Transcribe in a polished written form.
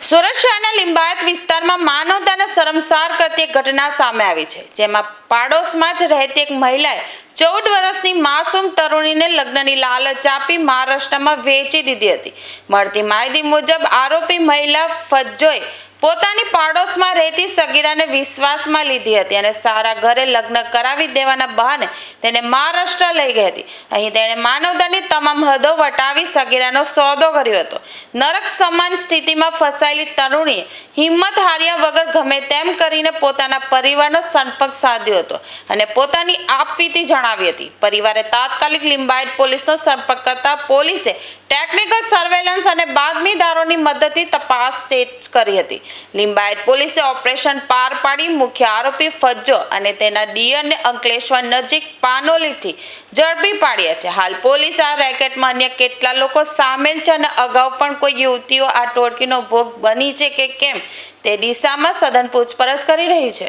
સુરત શહેરના લિંબાયત વિસ્તારમાં માનવતાને શરમસાર કરતી એક ઘટના સામે આવી છે, જેમાં પાડોશમાં જ રહેતી એક મહિલાએ 14 વર્ષની માસૂમ તરુણીને લગ્નની લાલચ આપી મહારાષ્ટ્રમાં વેચી દીધી હતી. મળતી માહિતી મુજબ આરોપી મહિલા ફજ્જોએ પોતાની પાડોશમાં રહેતી સગીરાને વિશ્વાસમાં લીધી હતી અને સારા ઘરે લગ્ન કરાવી દેવાના બહાને તેને મહારાષ્ટ્ર લઈ ગઈ હતી. અહીં તેણે માનવતાની તમામ હદો વટાવી સગીરાનો સોદો કર્યો હતો. નરક સમાન સ્થિતિમાં ફસાયેલી તરુણીએ હિંમત હાર્યા વગર ગમે તેમ કરીને પોતાના પરિવારનો સંપર્ક સાધ્યો હતો અને પોતાની આપવીતી જણાવી હતી. પરિવારે તાત્કાલિક લિંબાયત પોલીસનો સંપર્ક કરતા પોલીસે ટેકનિકલ સર્વેલન્સ અને બાતમીદારોની મદદથી તપાસ તેજ કરી હતી. લિંબાયત પોલીસે ઓપરેશન પાર પાડી મુખ્ય આરોપી ફજ્જો અને તેના ડિયરને અંકલેશ્વર નજીક પાનોલીથી ઝડપી પાડ્યા છે. હાલ પોલીસ આ રેકેટમાં અન્ય કેટલા લોકો સામેલ છે અને અગાઉ પણ કોઈ યુવતીઓ આ ટોળકીનો ભોગ બની છે કે કેમ તે દિશામાં સઘન પૂછપરછ કરી રહી છે.